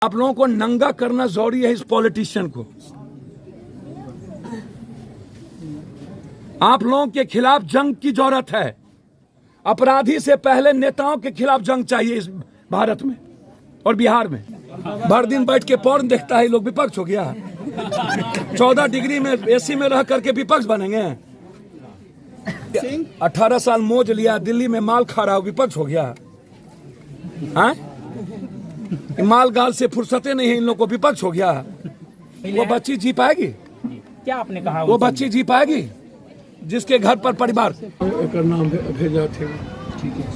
आप लोगों को नंगा करना जरूरी है इस पॉलिटिशियन को। आप लोगों के खिलाफ जंग की जरूरत है। अपराधी से पहले नेताओं के खिलाफ जंग चाहिए इस भारत में और बिहार में। भर दिन बैठ के पॉर्न देखता है लोग, विपक्ष हो गया। 14 डिग्री में एसी में रह करके विपक्ष बनेंगे। 18 साल मौज लिया, दिल्ली में माल खा रहा, विपक्ष हो गया। हाँ? माल गाल से फुर्सते नहीं है इन लोगों को, विपक्ष हो गया। वो बच्ची जी पाएगी? क्या आपने कहा? वो बच्ची जी पाएगी जिसके घर पर परिवार नाम भेजा थे, ठीक है,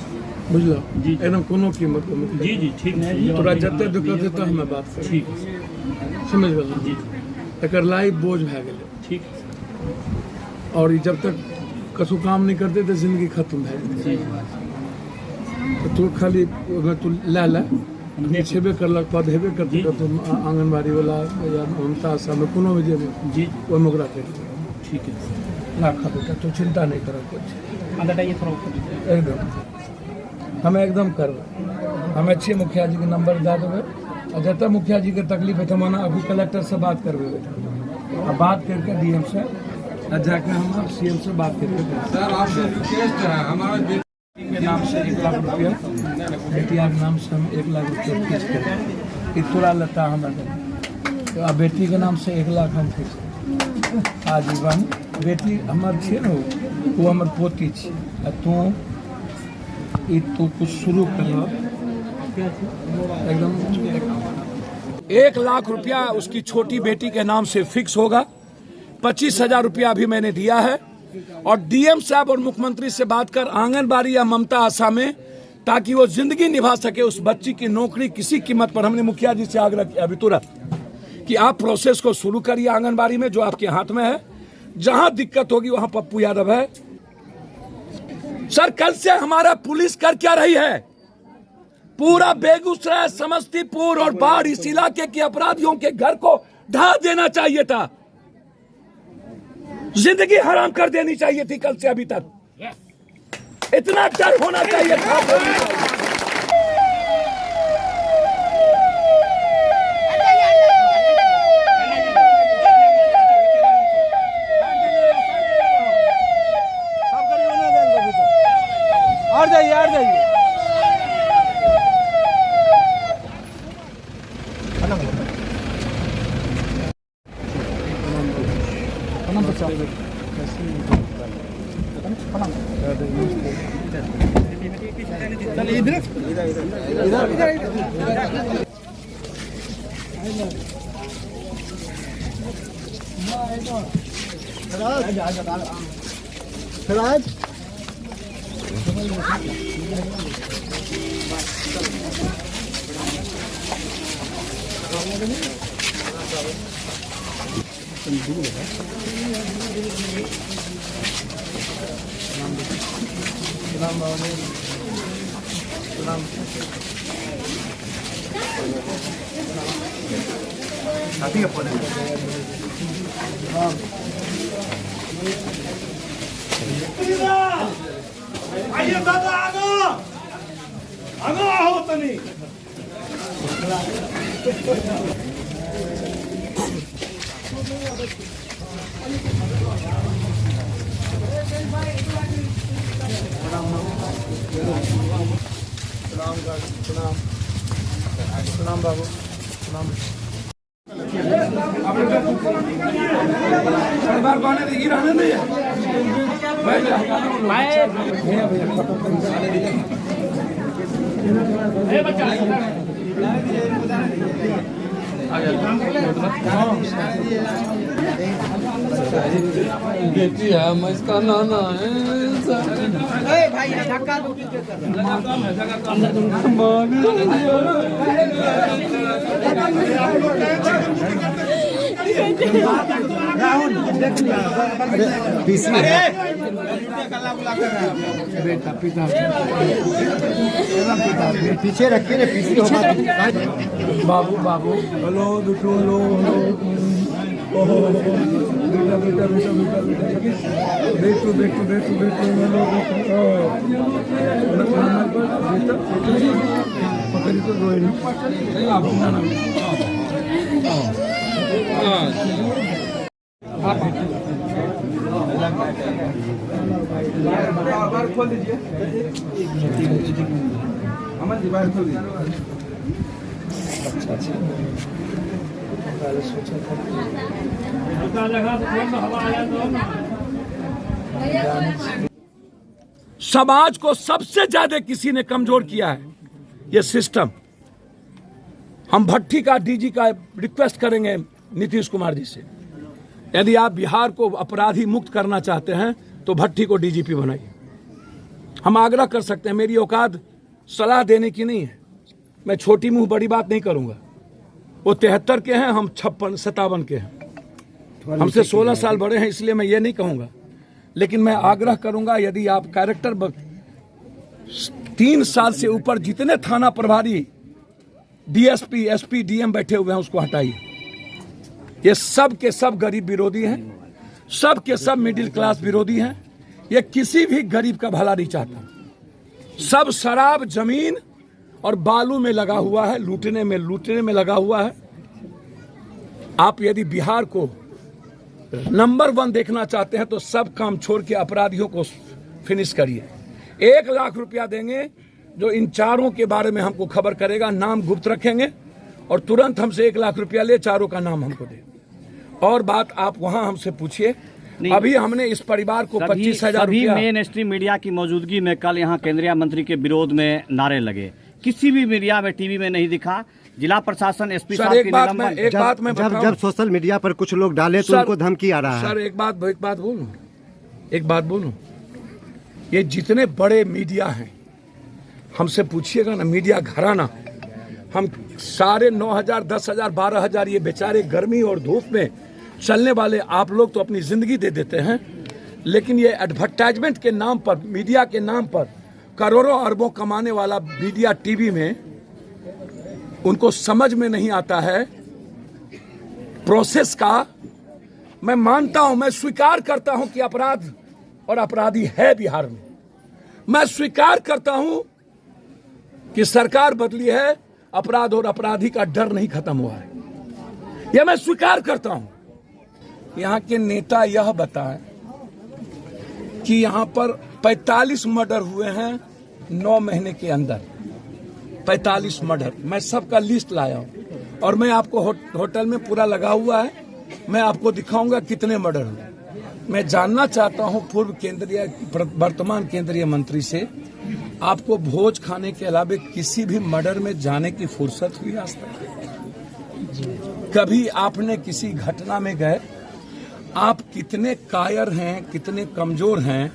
बुझला एकदम कोनो कीमत जी जी ठीक है। तोरा जते दिक्कत देता हमें बात कर, ठीक समझ गल जी। एक लाइफ बोझ भै गेलै, ठीक। और जब तक कसु काम नहीं करते तो जिंदगी खत्म भै जेतै। तो तू खाली तू लै छेबे करलक, पद हेबे करते तो आंगनबाड़ी वाला या ममता आशा में कोनो भी जी ओहिमे ओकरा कर, ठीक है। लाखा बेटा तू चिंता नहीं कर कुछ अंदर आइए थोड़ा। एकदम हमें एकदम कर हमें अच्छे मुखिया जी के नंबर दे देवे और जब मुखिया जी के तकलीफ है तो हम अभी कलेक्टर से बात करवे बेटा, अब बात करके डीएम से जाके हम सीएम से बात करके सर आपसे रिक्वेस्ट है हमारे बेटी के नाम से 1 लाख रुपया, बेटिया के नाम से हम 1 लाख रुपया फिक्स करें। इतना लेता हमारे तो अब बेटी के नाम से 1 लाख हम फिक्स आजीवन। बेटी हमार छे न, वो हमार पोती छे। तू कुछ शुरू कर एकदम 1 लाख रुपया उसकी छोटी बेटी के नाम से फिक्स होगा। 25,000 रुपया अभी मैंने दिया है और डीएम साहब और मुख्यमंत्री से बात कर आंगनबाड़ी या ममता आशा में, ताकि वो जिंदगी निभा सके, उस बच्ची की नौकरी किसी कीमत पर। हमने मुखिया जी से आग्रह किया अभी तुरंत कि आप प्रोसेस को शुरू करिए आंगनबाड़ी में, जो आपके हाथ में है। जहां दिक्कत होगी वहां पप्पू यादव है। सर कल से हमारा पुलिस कर क्या रही है? पूरा बेगूसराय, समस्तीपुर और बाढ़ इस इलाके के अपराधियों के घर को ढा देना चाहिए था, जिंदगी हराम कर देनी चाहिए थी कल से अभी तक। इतना डर होना चाहिए था। और जाइए और जाइए। चलिए इधर राज आइए दादा आगो आओ तनी। प्रणाम बाबू, प्रणाम। बेटी है, मैं इसका नाना है। भाई धक्का बेटा पिता पीछे रखिए ना, पीछे बाबू बाबू हेलो बेटू, हेलो हेलो बेटा बेटा बेटा बेटा बेटू बेटू बेटू बेटू हेलो बेटा पकड़ी तो रोए नहीं। खोल दीजिए अमन जी, बाहर खोल दीजिए। समाज को सबसे ज्यादा किसी ने कमजोर किया है ये सिस्टम। हम भट्टी का डीजी का रिक्वेस्ट करेंगे नीतीश कुमार जी से, यदि आप बिहार को अपराधी मुक्त करना चाहते हैं तो भट्टी को डीजीपी बनाइए। हम आग्रह कर सकते हैं, मेरी औकात सलाह देने की नहीं है, मैं छोटी मुंह बड़ी बात नहीं करूंगा। वो 73 के हैं, हम 56-57 के हैं, हमसे 16 साल बड़े हैं, इसलिए मैं ये नहीं कहूंगा। लेकिन मैं आग्रह करूंगा, यदि आप कैरेक्टर 3 साल से ऊपर जितने थाना प्रभारी, डीएसपी, एसपी, डीएम बैठे हुए हैं उसको हटाइए। ये सब के सब गरीब विरोधी हैं, सब के सब मिडिल क्लास विरोधी हैं। ये किसी भी गरीब का भला नहीं चाहता। सब शराब, जमीन और बालू में लगा हुआ है, लूटने में लगा हुआ है। आप यदि बिहार को नंबर 1 देखना चाहते हैं तो सब काम छोड़ के अपराधियों को फिनिश करिए। 1 लाख रुपया देंगे, जो इन चारों के बारे में हमको खबर करेगा, नाम गुप्त रखेंगे और तुरंत हमसे 1 लाख रुपया ले, चारों का नाम हमको दे। और बात आप वहां हमसे पूछिए। अभी हमने इस परिवार को 25,000 रुपया। मेन स्ट्रीम मीडिया की मौजूदगी में कल यहाँ केंद्रीय मंत्री के विरोध में नारे लगे, किसी भी मीडिया में, टीवी में नहीं दिखा। जिला प्रशासन, एसपी साहब की निलंबन। जब सोशल मीडिया पर कुछ लोग डाले तो उनको धमकी आ रहा है। सर एक बात बोलूं, ये जितने बड़े मीडिया हैं, हमसे पूछिएगा ना, मीडिया घराना, हम सारे 9,000, 10,000, 12,000 ये बेचारे गर्मी और धूप में चलने वाले आप लोग तो अपनी जिंदगी दे देते हैं, लेकिन ये एडवर्टाइजमेंट के नाम पर, मीडिया के नाम पर करोड़ों अरबों कमाने वाला मीडिया टीवी में, उनको समझ में नहीं आता है प्रोसेस का। मैं मानता हूं, मैं स्वीकार करता हूं कि अपराध और अपराधी है बिहार में। मैं स्वीकार करता हूं कि सरकार बदली है, अपराध और अपराधी का डर नहीं खत्म हुआ है, यह मैं स्वीकार करता हूं। यहां के नेता यह बताएं कि यहां पर 45 मर्डर हुए हैं 9 महीने के अंदर। 45 मर्डर, मैं सबका लिस्ट लाया हूं और मैं आपको होटल में पूरा लगा हुआ है, मैं आपको दिखाऊंगा कितने मर्डर हुए। मैं जानना चाहता हूं वर्तमान केंद्रीय मंत्री से, आपको भोज खाने के अलावा किसी भी मर्डर में जाने की फुर्सत हुई आज तक? कभी आपने किसी घटना में गए? आप कितने कायर हैं, कितने कमजोर हैं,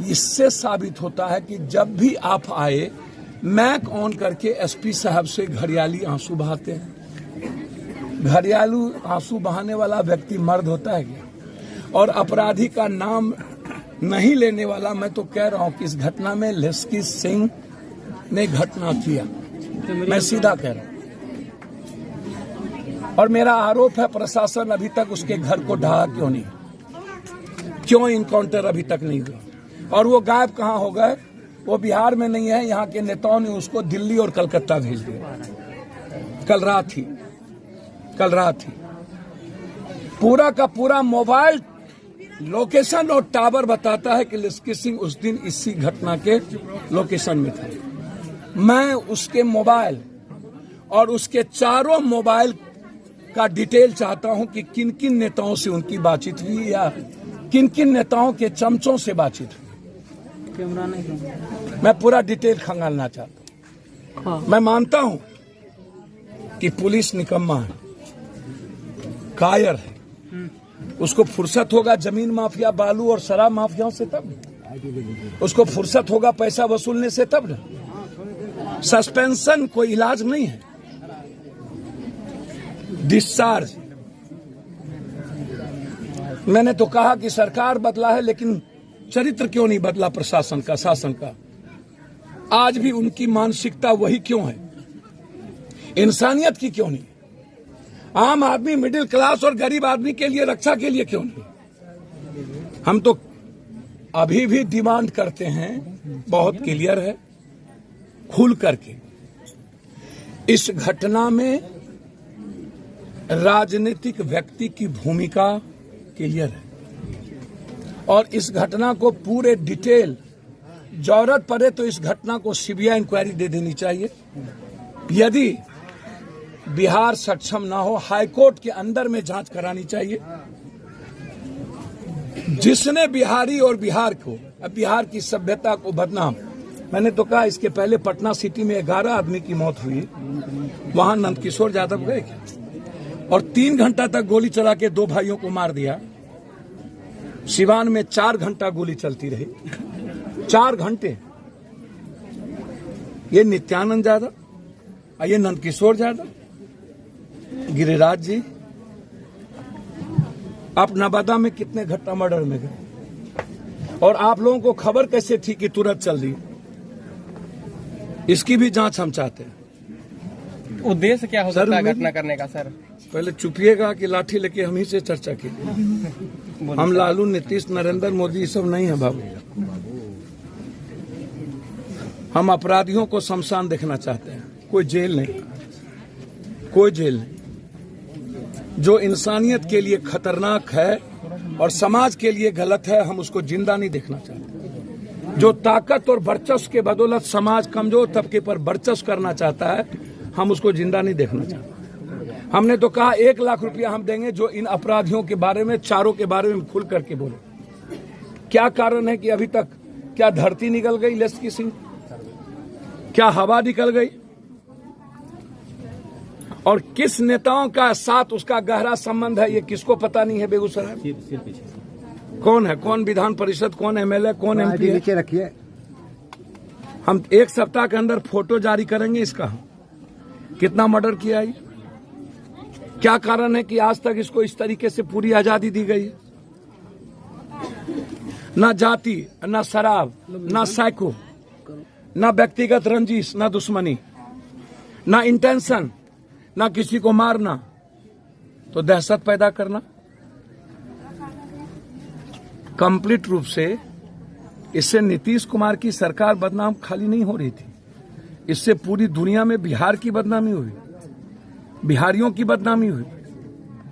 इससे साबित होता है कि जब भी आप आए, मैक ऑन करके एसपी साहब से घड़ियाली आंसू बहाते हैं। घड़ियालू आंसू बहाने वाला व्यक्ति मर्द होता है क्या? और अपराधी का नाम नहीं लेने वाला, मैं तो कह रहा हूं कि इस घटना में लेस्की सिंह ने घटना किया, मैं सीधा कह रहा हूं। और मेरा आरोप है प्रशासन अभी तक उसके घर को ढहा क्यों नहीं, क्यों इनकाउंटर अभी तक नहीं हुआ? और वो गायब कहां हो गए? वो बिहार में नहीं है, यहाँ के नेताओं ने उसको दिल्ली और कलकत्ता भेज दिया। कल रात ही पूरा का पूरा मोबाइल लोकेशन और टावर बताता है कि लेस्की सिंह उस दिन इसी घटना के लोकेशन में था। मैं उसके मोबाइल और उसके चारों मोबाइल का डिटेल चाहता हूं कि किन किन नेताओं से उनकी बातचीत हुई या किन किन नेताओं के चमचों से बातचीत हुई। मैं पूरा डिटेल खंगालना चाहता हूं। मैं मानता हूं कि पुलिस निकम्मा है, कायर है, उसको फुर्सत होगा जमीन माफिया, बालू और शराब माफियाओं से तब, उसको फुर्सत होगा पैसा वसूलने से तब न। सस्पेंशन कोई इलाज नहीं है, डिस्चार्ज। मैंने तो कहा कि सरकार बदला है, लेकिन चरित्र क्यों नहीं बदला प्रशासन का, शासन का? आज भी उनकी मानसिकता वही क्यों है? इंसानियत की क्यों नहीं? आम आदमी, मिडिल क्लास और गरीब आदमी के लिए, रक्षा के लिए क्यों नहीं? हम तो अभी भी डिमांड करते हैं, बहुत क्लियर है, खुल करके। इस घटना में राजनीतिक व्यक्ति की भूमिका क्लियर है और इस घटना को पूरे डिटेल, जरूरत पड़े तो इस घटना को सीबीआई इंक्वायरी दे देनी चाहिए। यदि बिहार सक्षम ना हो, हाईकोर्ट के अंदर में जांच करानी चाहिए। जिसने बिहारी और बिहार की सभ्यता को बदनाम, मैंने तो कहा इसके पहले पटना सिटी में 11 आदमी की मौत हुई, वहां नंदकिशोर यादव गए क्या? और 3 घंटा तक गोली चला के 2 भाइयों को मार दिया। सिवान में 4 घंटा गोली चलती रही, 4 घंटे। ये नित्यानंद यादव और ये नंदकिशोर यादव, गिरिराज जी, आप नवादा में कितने घंटा मर्डर में गए और आप लोगों को खबर कैसे थी कि तुरंत चल रही? इसकी भी जांच हम चाहते हैं। उद्देश्य क्या हो सकता है घटना करने का सर? पहले चुपिएगा कि लाठी लेके हम ही से चर्चा की। हम लालू, नीतीश, नरेंद्र मोदी ये सब नहीं है बाबू। हम अपराधियों को शमशान देखना चाहते हैं, कोई जेल नहीं, कोई जेल नहीं। जो इंसानियत के लिए खतरनाक है और समाज के लिए गलत है, हम उसको जिंदा नहीं देखना चाहते। जो ताकत और वर्चस्व के बदौलत समाज कमजोर तबके पर वर्चस्व करना चाहता है, हम उसको जिंदा नहीं देखना चाहते। हमने तो कहा 1 लाख रुपया हम देंगे जो इन अपराधियों के बारे में, चारों के बारे में खुल करके बोले। क्या कारण है कि अभी तक, क्या धरती निकल गई लेस्की सिंह? क्या हवा निकल गई? और किस नेताओं का साथ उसका गहरा संबंध है, ये किसको पता नहीं है बेगूसराय? कौन है, कौन विधान परिषद, कौन एमएलए, कौन एमपी? नीचे रखिए। हम 1 सप्ताह के अंदर फोटो जारी करेंगे इसका, कितना मर्डर किया है, क्या कारण है कि आज तक इसको इस तरीके से पूरी आजादी दी गई है? ना जाति, ना शराब, ना साइको, ना व्यक्तिगत रंजिश, ना दुश्मनी, ना इंटेंशन, ना किसी को मारना, तो दहशत पैदा करना। कंप्लीट रूप से इससे नीतीश कुमार की सरकार बदनाम खाली नहीं हो रही थी, इससे पूरी दुनिया में बिहार की बदनामी हुई, बिहारियों की बदनामी हुई।